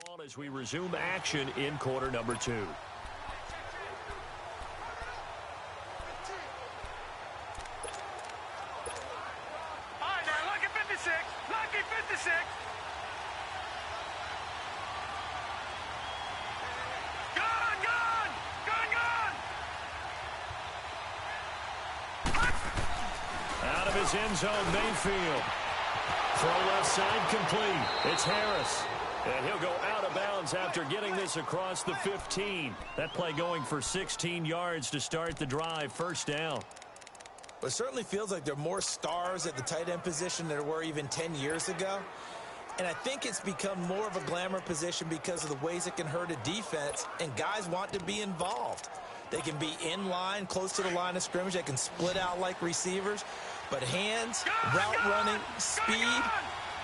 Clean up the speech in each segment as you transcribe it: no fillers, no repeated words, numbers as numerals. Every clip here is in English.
ball as we resume action in quarter number 2. All right, now, lucky 56. Lucky 56. Out of his end zone, Mayfield. Throw left side complete. It's Harris. And he'll go out of bounds after getting this across the 15. That play going for 16 yards to start the drive. First down. Well, it certainly feels like there are more stars at the tight end position than there were even 10 years ago. And I think it's become more of a glamour position because of the ways it can hurt a defense, and guys want to be involved. They can be in line, close to the line of scrimmage. They can split out like receivers. But hands, route running, speed,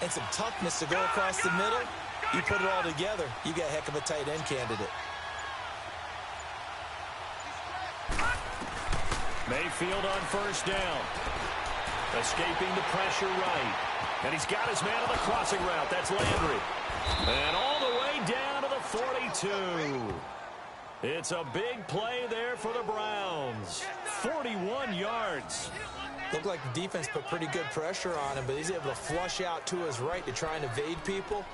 and some toughness to go across the middle, you put it all together, you got a heck of a tight end candidate. Mayfield on first down. Escaping the pressure right. And he's got his man on the crossing route. That's Landry. And all the way down to the 42. It's a big play there for the Browns. 41 yards. Looked like the defense put pretty good pressure on him, but he's able to flush out to his right to try and evade people.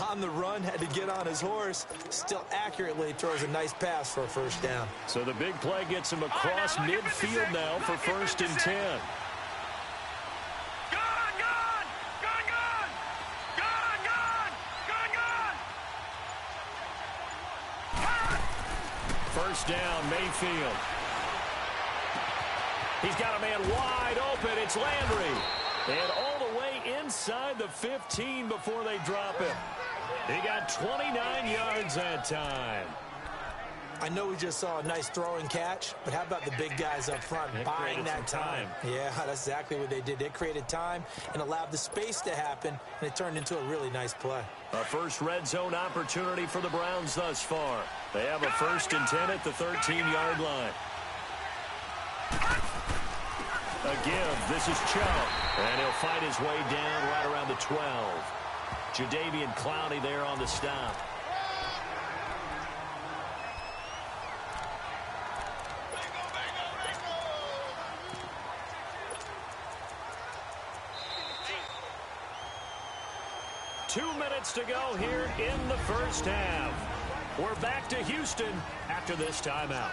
On the run, had to get on his horse. Still accurately throws a nice pass for a first down. So the big play gets him across midfield now for first and 10. First down, Mayfield. He's got a man wide open. It's Landry. And all the way inside the 15 before they drop him. He got 29 yards that time. I know we just saw a nice throw and catch, but how about the big guys up front buying that time? Yeah, that's exactly what they did. They created time and allowed the space to happen, and it turned into a really nice play. A first red zone opportunity for the Browns thus far. They have a first and 10 at the 13-yard line. A give. This is Chubb. And he'll fight his way down right around the 12. Jadeveon Clowney there on the stop. Two minutes to go here in the first half. We're back to Houston after this timeout.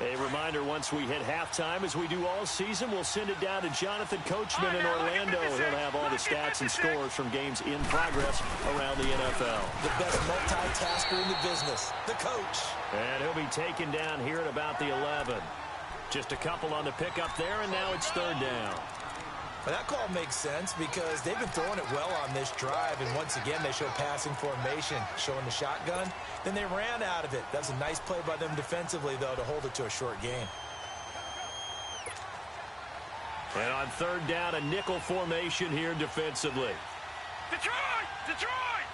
A reminder, once we hit halftime, as we do all season, we'll send it down to Jonathan Coachman in Orlando. He'll have all the stats and scores from games in progress around the NFL. The best multitasker in the business, the coach. And he'll be taken down here at about the 11. Just a couple on the pickup there, and now it's third down. Well, that call makes sense because they've been throwing it well on this drive, and once again they show passing formation, showing the shotgun. Then they ran out of it. That was a nice play by them defensively, though, to hold it to a short gain. And on third down, a nickel formation here defensively. Detroit! Detroit!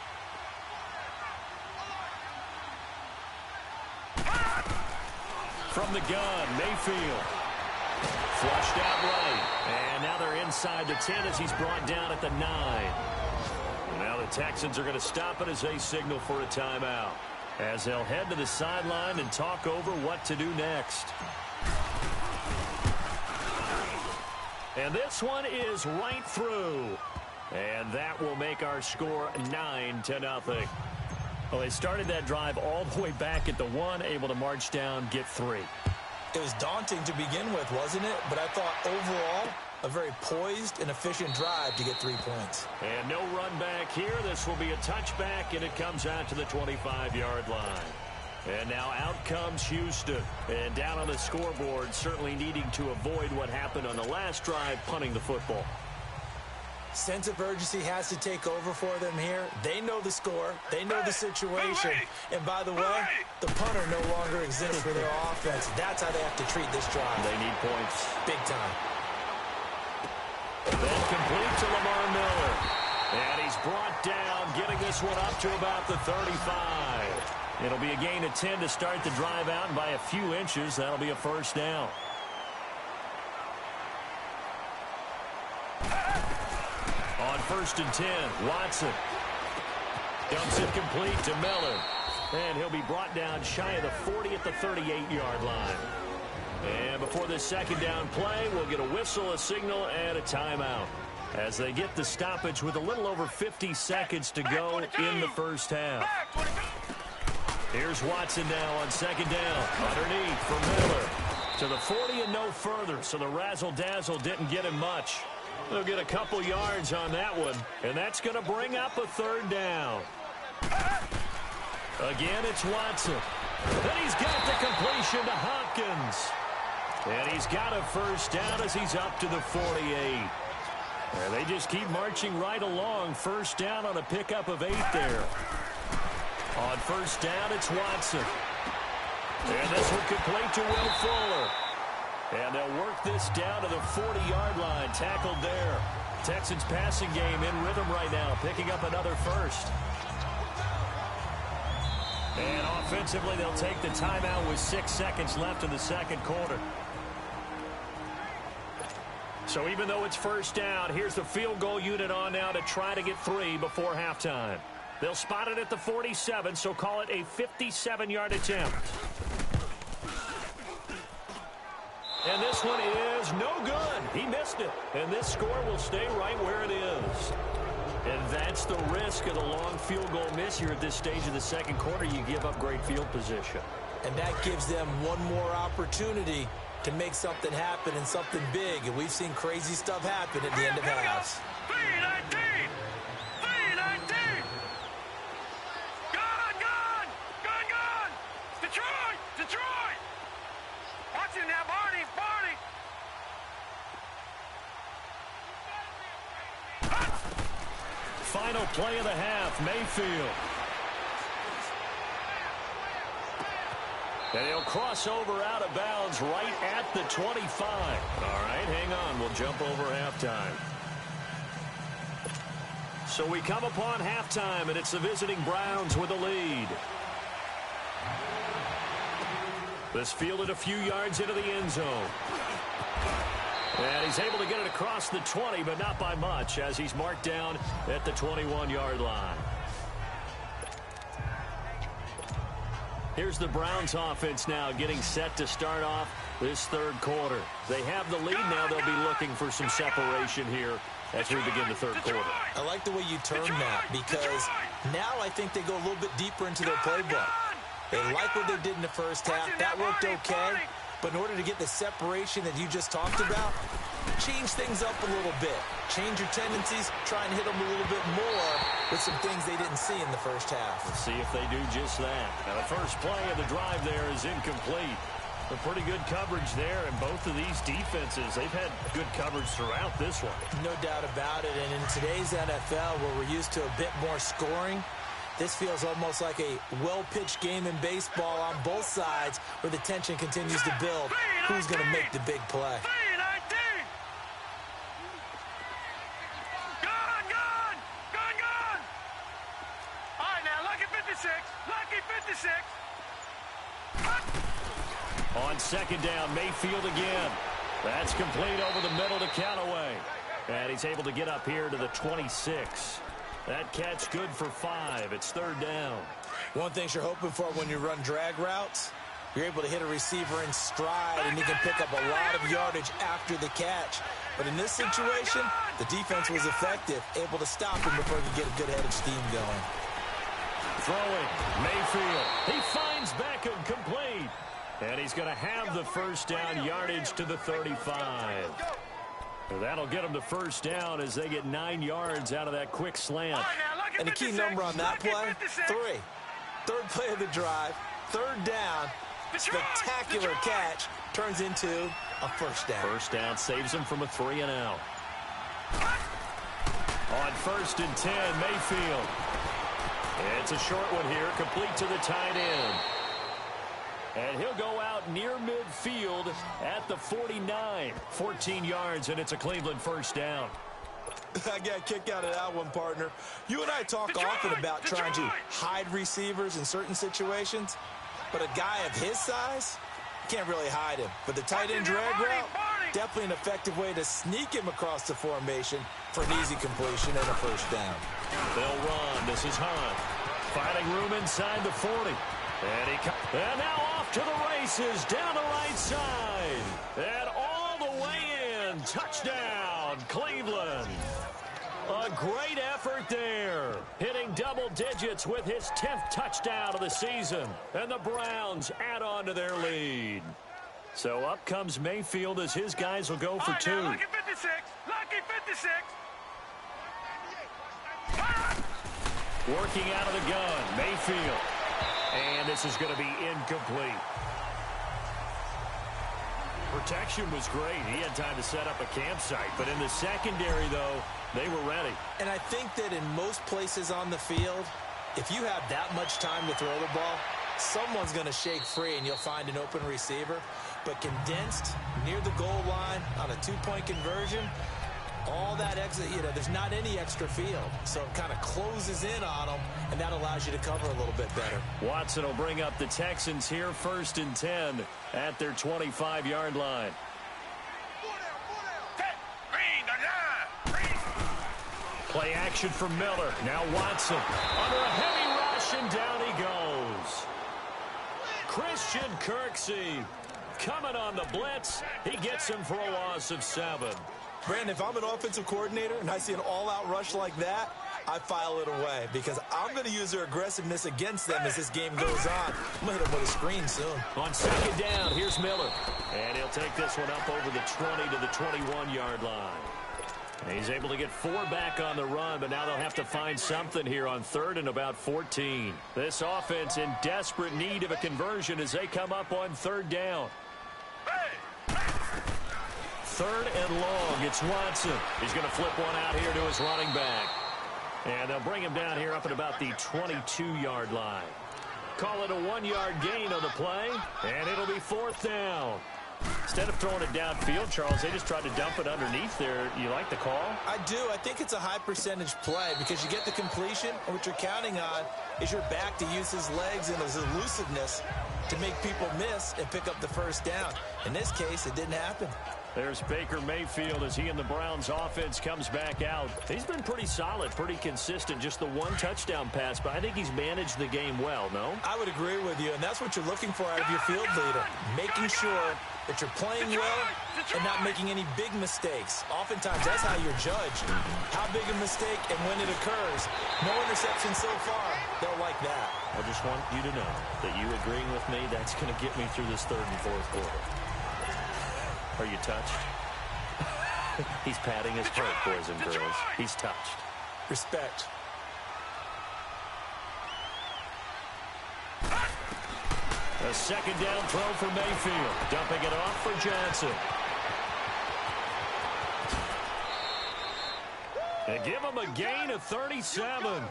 From the gun, Mayfield. Flushed out right. And now they're inside the 10 as he's brought down at the 9. Now the Texans are going to stop it as they signal for a timeout, as they'll head to the sideline and talk over what to do next. And this one is right through. And that will make our score 9-0. Well, they started that drive all the way back at the 1, able to march down, get 3. It was daunting to begin with, wasn't it? But I thought overall, a very poised and efficient drive to get 3 points. And no run back here. This will be a touchback, and it comes out to the 25-yard line. And now out comes Houston. And down on the scoreboard, certainly needing to avoid what happened on the last drive, punting the football. Sense of urgency has to take over for them here. They know the score. They know the situation. And by the way, the punter no longer exists for their offense. That's how they have to treat this drive. They need points. Big time. Then complete to Lamar Miller. And he's brought down, getting this one up to about the 35. It'll be a gain of 10 to start the drive out, and by a few inches, that'll be a first down. On first and 10. Watson dumps it complete to Miller. And he'll be brought down shy of the 40 at the 38-yard line. And before this second down play, we'll get a whistle, a signal, and a timeout as they get the stoppage with a little over 50 seconds to go in the first half. Here's Watson now on second down. Underneath for Miller. To the 40 and no further, so the razzle-dazzle didn't get him much. They'll get a couple yards on that one, and that's going to bring up a third down. Again, it's Watson. Then he's got the completion to Hopkins. And he's got a first down as he's up to the 48. And they just keep marching right along. First down on a pickup of 8 there. On first down, it's Watson. And this one complete to Will Fuller. And they'll work this down to the 40-yard line. Tackled there. Texans passing game in rhythm right now, picking up another first. And offensively, they'll take the timeout with 6 seconds left in the second quarter. So even though it's first down, here's the field goal unit on now to try to get 3 before halftime. They'll spot it at the 47, so call it a 57-yard attempt. And this one is no good. He missed it. And this score will stay right where it is. And that's the risk of the long field goal miss here at this stage of the second quarter. You give up great field position. And that gives them one more opportunity to make something happen and something big. And we've seen crazy stuff happen at the end of halves. 3-19! 3-19! Gone! Gone! Gone! Gone! Detroit! Detroit! Watch him now, Barney! Barney! Final play of the half, Mayfield. And he'll cross over out of bounds right at the 25. All right, hang on. We'll jump over halftime. So we come upon halftime, and it's the visiting Browns with the lead. This fielded a few yards into the end zone. And he's able to get it across the 20, but not by much, as he's marked down at the 21-yard line. Here's the Browns offense now getting set to start off this third quarter. They have the lead now. They'll be looking for some separation here as we begin the third quarter. I like the way you term that, because now I think they go a little bit deeper into their playbook. They like what they did in the first half. That worked okay. But in order to get the separation that you just talked about, change things up a little bit. Change your tendencies, try and hit them a little bit more with some things they didn't see in the first half. Let's see if they do just that. Now, the first play of the drive there is incomplete. A pretty good coverage there, and both of these defenses, they've had good coverage throughout this one. No doubt about it, and in today's NFL, where we're used to a bit more scoring, this feels almost like a well-pitched game in baseball on both sides where the tension continues to build. Who's going to make the big play? 3-19! Gone! Gone! Gone! Gone! All right, now, lucky 56. Lucky 56. On second down, Mayfield again. That's complete over the middle to Callaway. And he's able to get up here to the 26. That catch good for 5. It's third down. One thing you're hoping for when you run drag routes, you're able to hit a receiver in stride, and he can pick up a lot of yardage after the catch. But in this situation, the defense was effective, able to stop him before he could get a good head of steam going. Throwing, Mayfield. He finds Beckham complete. And he's going to have the first down, yardage to the 35. That'll get them to first down as they get 9 yards out of that quick slant. And the key number on that play, 3. Third play of the drive, third down, spectacular catch, turns into a first down. First down saves them from a 3-and-out. On first and 10, Mayfield. It's a short one here, complete to the tight end. And he'll go out near midfield at the 49. 14 yards, and it's a Cleveland first down. I got a kick out of that one, partner. You and I talk often about trying to hide receivers in certain situations, but a guy of his size can't really hide him. But the tight end drag route, Definitely an effective way to sneak him across the formation for an easy completion and a first down. They'll run. This is Hunt. Finding room inside the 40. And now off to the races down the right side. And all the way in. Touchdown, Cleveland. A great effort there. Hitting double digits with his 10th touchdown of the season. And the Browns add on to their lead. So up comes Mayfield as his guys will go for two. Lucky 56. Lucky 56. Working out of the gun, Mayfield. And this is going to be incomplete. Protection was great. He had time to set up a campsite. But in the secondary, though, they were ready. And I think that in most places on the field, if you have that much time to throw the ball, someone's going to shake free and you'll find an open receiver. But condensed near the goal line on a two-point conversion, all that extra, there's not any extra field. So it kind of closes in on them, and that allows you to cover a little bit better. Watson will bring up the Texans here 1st and 10 at their 25-yard line. Play action from Miller. Now Watson under a heavy rush, and down he goes. Christian Kirksey coming on the blitz. He gets him for a loss of 7. Brandon, if I'm an offensive coordinator and I see an all-out rush like that, I file it away because I'm going to use their aggressiveness against them as this game goes on. I'm going to hit them with a screen soon. On 2nd down, here's Miller. And he'll take this one up over the 20 to the 21-yard line. He's able to get 4 back on the run, but now they'll have to find something here on 3rd and about 14. This offense in desperate need of a conversion as they come up on 3rd down. 3rd and long. It's Watson. He's going to flip one out here to his running back. And they'll bring him down here up at about the 22-yard line. Call it a 1-yard gain on the play, and it'll be 4th down. Instead of throwing it downfield, Charles, they just tried to dump it underneath there. You like the call? I do. I think it's a high-percentage play because you get the completion, and what you're counting on is your back to use his legs and his elusiveness to make people miss and pick up the first down. In this case, it didn't happen. There's Baker Mayfield as he and the Browns offense comes back out. He's been pretty solid, pretty consistent, just the 1 touchdown pass, but I think he's managed the game well, no? I would agree with you, and that's what you're looking for out of your field leader, making sure that you're playing well and not making any big mistakes. Oftentimes, that's how you're judged. How big a mistake and when it occurs. No interception so far. They'll like that. I just want you to know that you agreeing with me, that's going to get me through this 3rd and 4th quarter. Are you touched? He's patting his heart, boys and girls. He's touched. Respect. A 2nd down throw for Mayfield. Dumping it off for Johnson. They give him a gain of 37.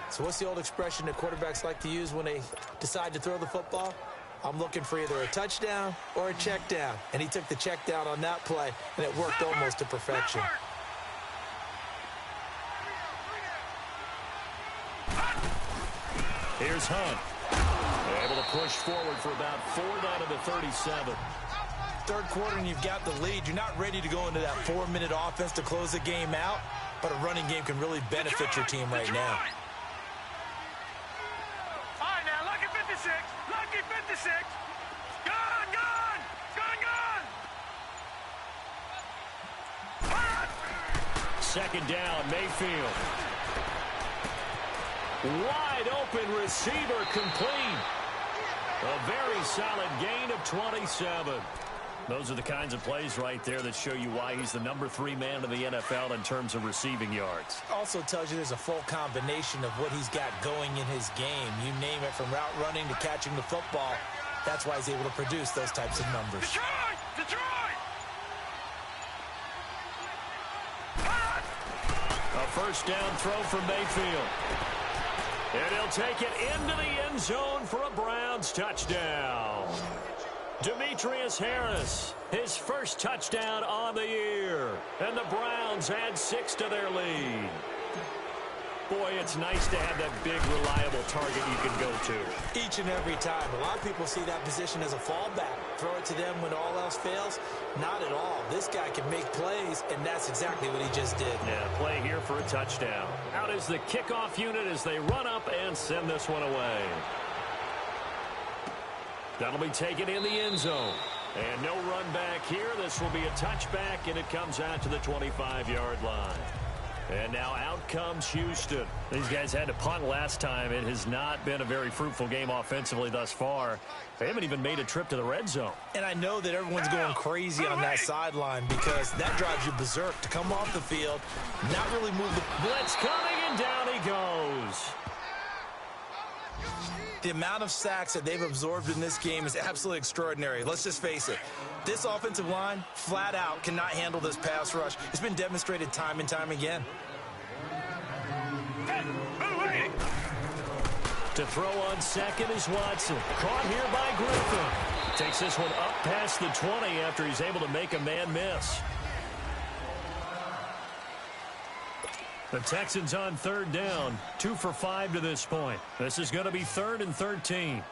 So what's the old expression that quarterbacks like to use when they decide to throw the football? I'm looking for either a touchdown or a check down. And he took the check down on that play, and it worked almost to perfection. Here's Hunt. They're able to push forward for about 4 down to the 37. 3rd quarter and you've got the lead. You're not ready to go into that 4-minute offense to close the game out, but a running game can really benefit your team right now. All right, now, lucky 56. Lucky 56. Gun, gun. Gun, gun. 2nd down, Mayfield. Wide open receiver complete. A very solid gain of 27. Those are the kinds of plays right there that show you why he's the number 3 man in the NFL in terms of receiving yards. Also tells you there's a full combination of what he's got going in his game. You name it, from route running to catching the football. That's why he's able to produce those types of numbers. Detroit! Detroit! A 1st down throw for Mayfield. And he'll take it into the end zone for a Browns touchdown. Demetrius Harris, his 1st touchdown on the year. And the Browns add 6 to their lead. Boy, it's nice to have that big, reliable target you can go to. Each and every time. A lot of people see that position as a fallback. Throw it to them when all else fails. Not at all. This guy can make plays, and that's exactly what he just did. Yeah, play here for a touchdown. Out is the kickoff unit as they run up and send this one away. That'll be taken in the end zone. And no run back here. This will be a touchback, and it comes out to the 25-yard line. And now out comes Houston. These guys had to punt last time. It has not been a very fruitful game offensively thus far. They haven't even made a trip to the red zone. And I know that everyone's going crazy on that sideline because that drives you berserk to come off the field, not really move the blitz coming, and down he goes. The amount of sacks that they've absorbed in this game is absolutely extraordinary. Let's just face it. This offensive line, flat out, cannot handle this pass rush. It's been demonstrated time and time again. To throw on second is Watson. Caught here by Griffin. Takes this one up past the 20 after he's able to make a man miss. The Texans on third down. 2 for 5 to this point. This is going to be 3rd and 13.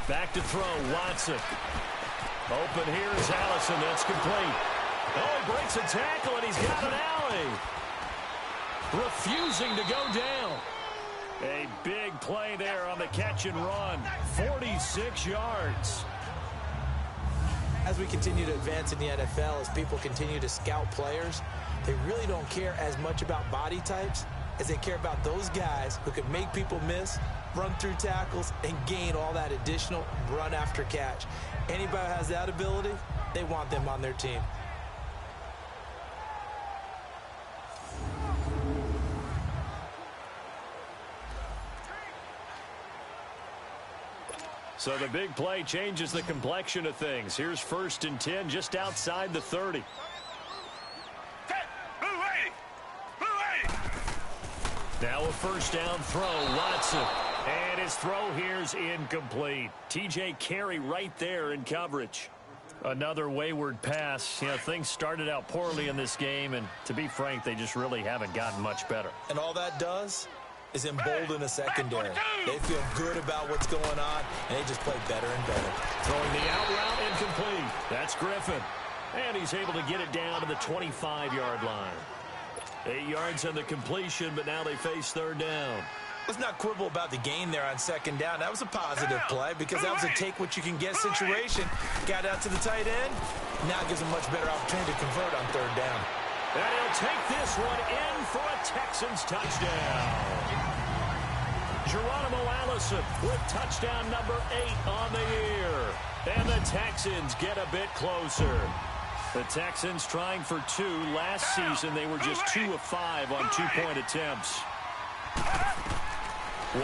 Back to throw, Watson. Open here is Allison. That's complete. Oh, he breaks a tackle, and he's got an alley. Refusing to go down. A big play there on the catch and run. 46 yards. As we continue to advance in the NFL, as people continue to scout players, they really don't care as much about body types as they care about those guys who can make people miss, run through tackles, and gain all that additional run after catch. Anybody who has that ability, they want them on their team. So the big play changes the complexion of things. Here's 1st and 10 just outside the 30. Now a first down throw, Watson. And his throw here's incomplete. TJ Carey right there in coverage. Another wayward pass. You know, things started out poorly in this game, and to be frank, they just really haven't gotten much better. And all that does is embolden a secondary. They feel good about what's going on, and they just play better and better. Throwing the out route incomplete. That's Griffin. And he's able to get it down to the 25-yard line. 8 yards on the completion, but now they face 3rd down. Let's not quibble about the gain there on 2nd down. That was a positive play because that was a take-what-you-can-get situation. Got out to the tight end. Now gives him a much better opportunity to convert on 3rd down. And he'll take this one in for a Texans touchdown. Geronimo Allison with touchdown number 8 on the year. And the Texans get a bit closer. The Texans trying for 2. Last season, they were just 2 of 5 on 2-point attempts.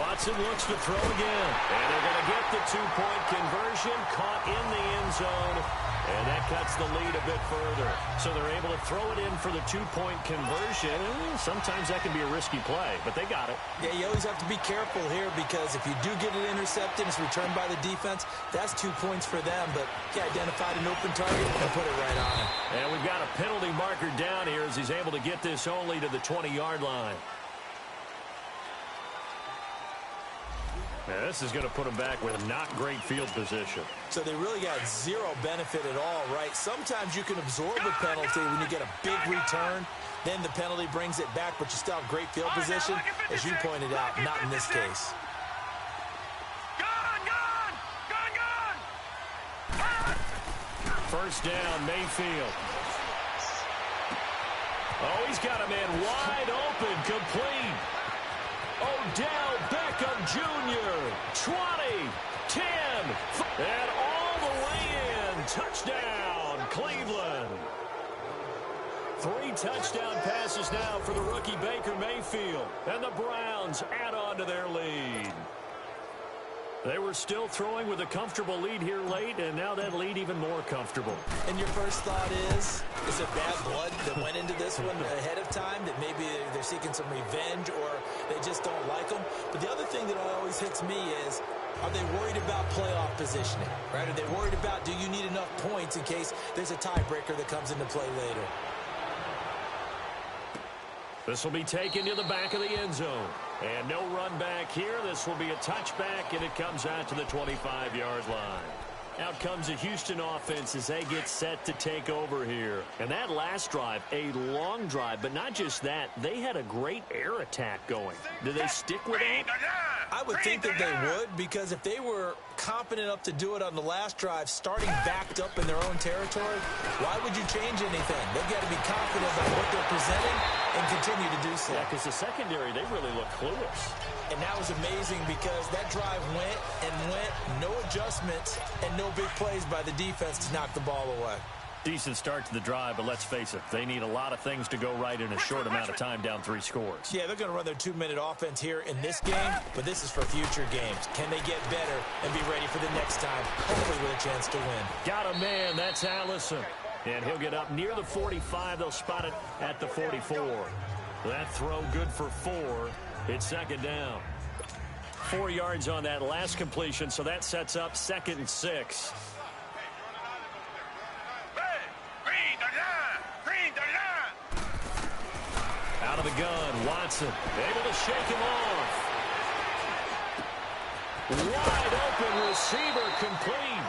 Watson looks to throw again. And they're going to get the 2-point conversion. Caught in the end zone. And that cuts the lead a bit further. So they're able to throw it in for the 2-point conversion. Sometimes that can be a risky play, but they got it. Yeah, you always have to be careful here because if you do get it intercepted, it's returned by the defense. That's 2 points for them, but he identified an open target and put it right on him. And we've got a penalty marker down here as he's able to get this only to the 20-yard line. Now, this is going to put them back with not great field position. So they really got zero benefit at all, right? Sometimes you can absorb a penalty when you get a big return. Then the penalty brings it back, but you still have great field position. As you pointed out, not in this case. First down, Mayfield. Oh, he's got a man wide open, complete. Odell Beckham Jr. 20, 10, and all the way in. Touchdown, Cleveland. 3 touchdown passes now for the rookie Baker Mayfield. And the Browns add on to their lead. They were still throwing with a comfortable lead here late, and now that lead even more comfortable. And your first thought is it bad blood that went into this one ahead of time, that maybe they're seeking some revenge or they just don't like them? But the other thing that always hits me is Are they worried about playoff positioning, right? Are they worried about, do you need enough points in case there's a tiebreaker that comes into play later? This will be taken to the back of the end zone. And no run back here. This will be a touchback, and it comes out to the 25-yard line. Out comes the Houston offense as they get set to take over here. And that last drive, a long drive, but not just that. They had a great air attack going. Do they stick with it? I would think that they would, because if they were confident enough to do it on the last drive, starting backed up in their own territory, why would you change anything? They've got to be confident about what they're presenting and continue to do so. Yeah, because the secondary, they really look clueless. And that was amazing because that drive went and went, no adjustments, and no big plays by the defense to knock the ball away. Decent start to the drive, but let's face it, they need a lot of things to go right in a short amount of time, down 3 scores. Yeah, they're going to run their 2-minute offense here in this game, but this is for future games. Can they get better and be ready for the next time, hopefully with a chance to win? Got a man, that's Allison. And he'll get up near the 45. They'll spot it at the 44. That throw good for 4. It's second down. 4 yards on that last completion, so that sets up 2nd and 6. Out of the gun, Watson able to shake him off. Wide open receiver, complete.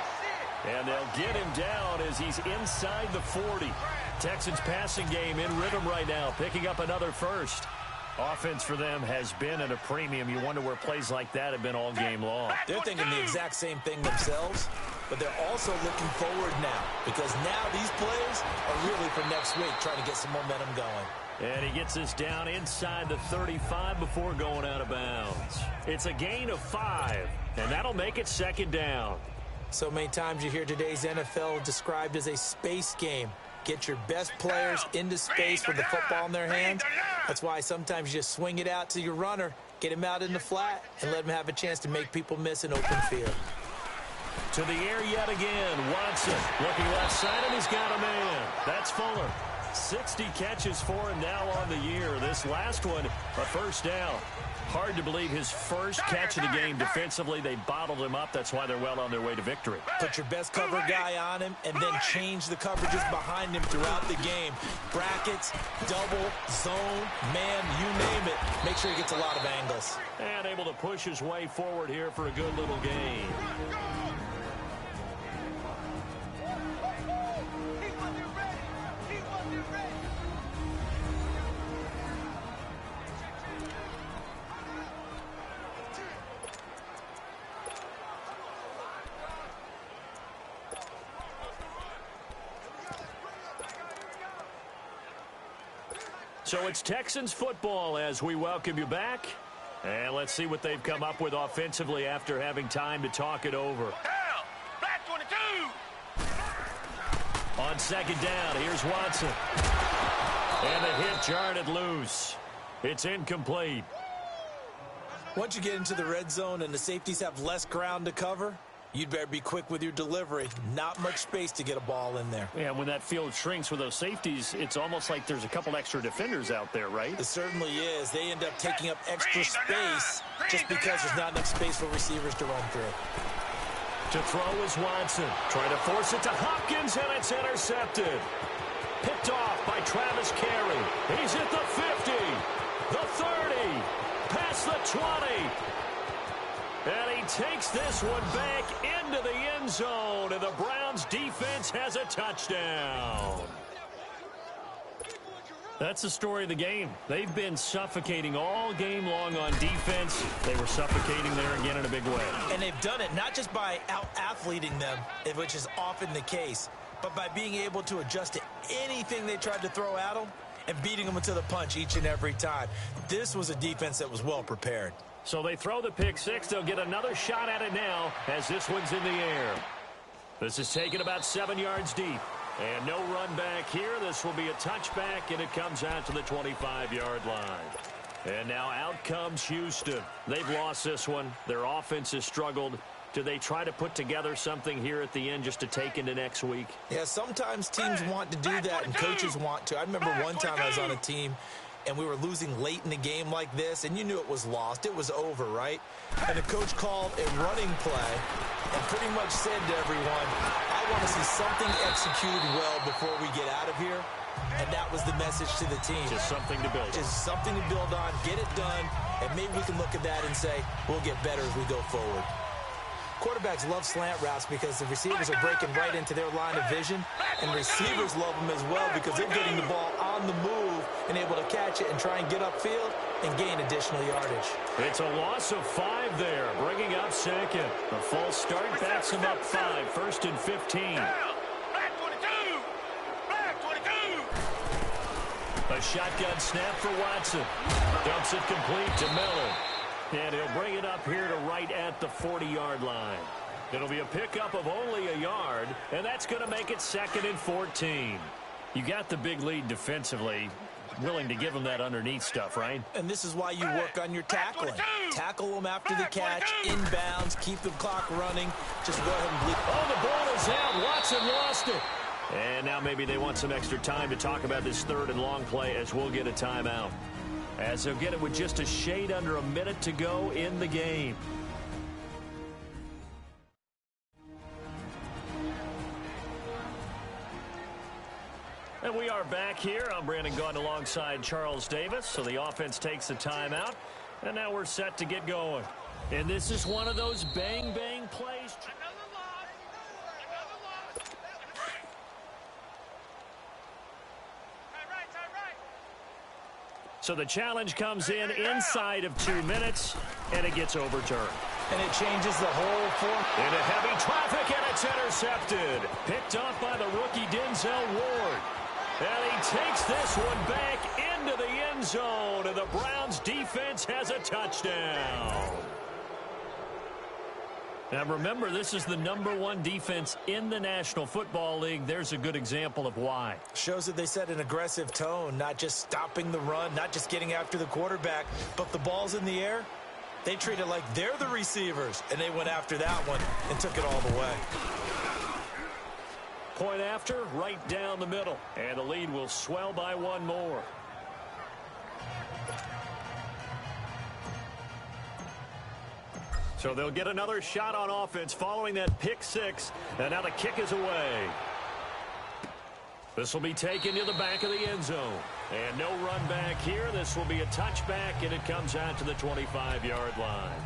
And they'll get him down as he's inside the 40. Texans passing game in rhythm right now, picking up another first. Offense for them has been at a premium. You wonder where plays like that have been all game long. They're thinking the exact same thing themselves, but they're also looking forward now, because now these plays are really for next week, trying to get some momentum going. And he gets us down inside the 35 before going out of bounds. It's a gain of 5, and that'll make it second down. So many times you hear today's NFL described as a space game. Get your best players into space with the football in their hands. That's why sometimes you just swing it out to your runner, get him out in the flat, and let him have a chance to make people miss an open field. To the air yet again. Watson looking left side, and he's got a man. That's Fuller. 60 catches for him now on the year. This last one, a first down. Hard to believe his first catch of the game defensively. They bottled him up. That's why they're well on their way to victory. Put your best cover guy on him and then change the coverages behind him throughout the game. Brackets, double, zone, man, you name it. Make sure he gets a lot of angles. And able to push his way forward here for a good little gain. So it's Texans football as we welcome you back. And let's see what they've come up with offensively after having time to talk it over. Hell, black 22. On second down, here's Watson. And the hit jarred it loose. It's incomplete. Once you get into the red zone and the safeties have less ground to cover, you'd better be quick with your delivery. Not much space to get a ball in there. Yeah, when that field shrinks with those safeties, it's almost like there's a couple extra defenders out there, right? It certainly is. They end up taking up extra space just because there's not enough space for receivers to run through. To throw is Watson. Trying to force it to Hopkins, and it's intercepted. Picked off by Travis Carey. He's at the 50, the 30, past the 20. And he takes this one back into the end zone, and the Browns defense has a touchdown. That's the story of the game. They've been suffocating all game long on defense. They were suffocating there again in a big way. And they've done it not just by out-athleting them, which is often the case, but by being able to adjust to anything they tried to throw at them and beating them to the punch each and every time. This was a defense that was well prepared. So they throw the pick six. They'll get another shot at it now as this one's in the air. This is taken about 7 yards deep. And no run back here. This will be a touchback, and it comes out to the 25-yard line. And now out comes Houston. They've lost this one. Their offense has struggled. Do they try to put together something here at the end just to take into next week? Yeah, sometimes teams want to do that, and coaches want to. I remember one time I was on a team, and we were losing late in the game like this, and you knew it was lost. It was over, right? And the coach called a running play and pretty much said to everyone, I want to see something executed well before we get out of here. And that was the message to the team. Just something to build on. Just something to build on, get it done, and maybe we can look at that and say, we'll get better as we go forward. Quarterbacks love slant routes because the receivers are breaking right into their line of vision, and receivers love them as well because they're getting the ball on the move and able to catch it and try and get upfield and gain additional yardage. It's a loss of 5 there, bringing up second. The false start backs him up 5, 1st and 15. Back 22! Back 22! A shotgun snap for Watson. Dumps it complete to Miller. And he'll bring it up here to right at the 40-yard line. It'll be a pickup of only a yard, and that's going to make it 2nd and 14. You got the big lead defensively. Willing to give them that underneath stuff, right? And this is why you work on your tackling. Tackle them after the catch, inbounds, keep the clock running. Just go ahead and bleed. Oh, the ball is out. Watson lost it. And now maybe they want some extra time to talk about this 3rd and long play as we'll get a timeout. As they'll get it with just a shade under a minute to go in the game. And we are back here. I'm Brandon Gaudin alongside Charles Davis. So the offense takes a timeout. And now we're set to get going. And this is one of those bang-bang plays. So the challenge comes in inside of 2 minutes, and it gets overturned. And it changes the whole form. Into heavy traffic, and it's intercepted. Picked off by the rookie Denzel Ward. And he takes this one back into the end zone, and the Browns defense has a touchdown. Now remember, this is the #1 defense in the National Football League. There's a good example of why. Shows that they set an aggressive tone, not just stopping the run, not just getting after the quarterback, but the ball's in the air. They treat it like they're the receivers, and they went after that one and took it all the way. Point after, right down the middle. And the lead will swell by 1 more. So they'll get another shot on offense following that pick 6. And now the kick is away. This will be taken to the back of the end zone. And no run back here. This will be a touchback, and it comes out to the 25-yard line.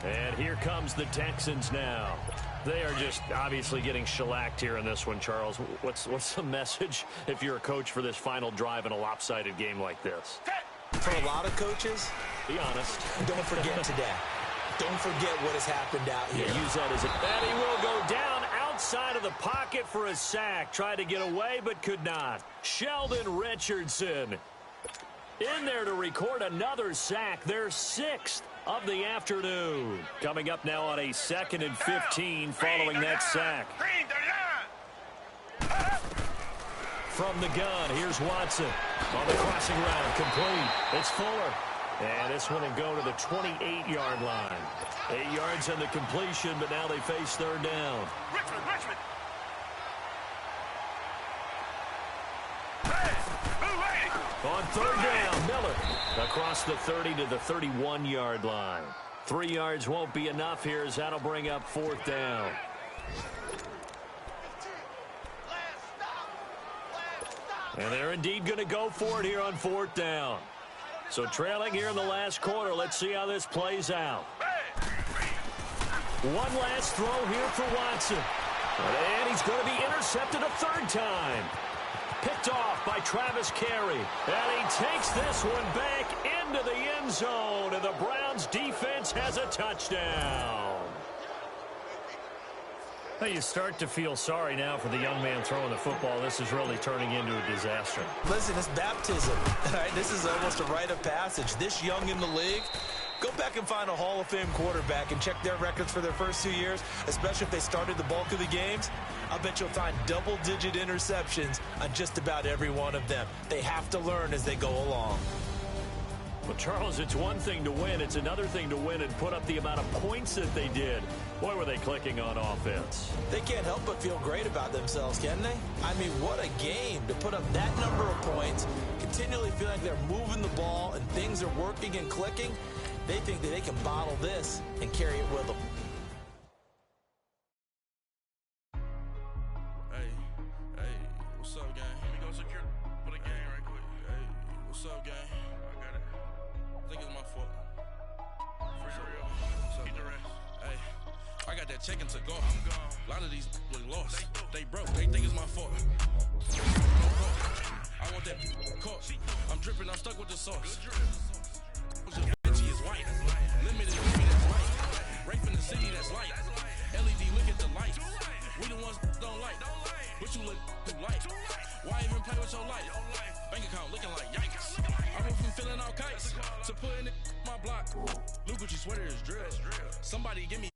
And here comes the Texans now. They are just obviously getting shellacked here in this one, Charles. What's the message if you're a coach for this final drive in a lopsided game like this? For a lot of coaches, be honest. Don't forget today. Don't forget what has happened out here. Yeah, use that as a... And he will go down outside of the pocket for a sack. Tried to get away, but could not. Sheldon Richardson in there to record another sack. Their 6th of the afternoon. Coming up now on a 2nd and 15 following that sack. From the gun, here's Watson. On the crossing route, complete. It's Fuller. And this one will go to the 28-yard line. 8 yards on the completion, but now they face 3rd down. Richmond. On 3rd down, Miller across the 30 to the 31-yard line. 3 yards won't be enough here as that'll bring up 4th down. And they're indeed going to go for it here on 4th down. So trailing here in the last quarter. Let's see how this plays out. One last throw here for Watson. And he's going to be intercepted a 3rd time. Picked off by Travis Carey. And he takes this one back into the end zone. And the Browns defense has a touchdown. Well, you start to feel sorry now for the young man throwing the football. This is really turning into a disaster. Listen, it's baptism. All right, this is almost a rite of passage. This young in the league, go back and find a Hall of Fame quarterback and check their records for their first 2 years, especially if they started the bulk of the games. I'll bet you'll find double-digit interceptions on just about every one of them. They have to learn as they go along. Well, Charles, it's one thing to win. It's another thing to win and put up the amount of points that they did. Boy, were they clicking on offense. They can't help but feel great about themselves, can they? I mean, what a game to put up that number of points, continually feel like they're moving the ball and things are working and clicking. They think that they can bottle this and carry it with them. Hey, what's up, gang? Let me go secure for the game right quick. Hey, what's up, gang? I got it. I think it's my fault. For real. What's up, Keep the man? rest. Hey, I got that check-in to go. I'm gone. A lot of these was lost. They They broke. They think it's my fault. I want that caught. I'm dripping. I'm stuck with the sauce. Vinci is white. Limited movie that's light. Rape in the city that's light. LED, look at the light. We the ones don't like. But you look too light. Why even play with your life? Bank account looking like yikes. I went from feeling all kites to putting it in my block. Look what you sweater is drill. Somebody give me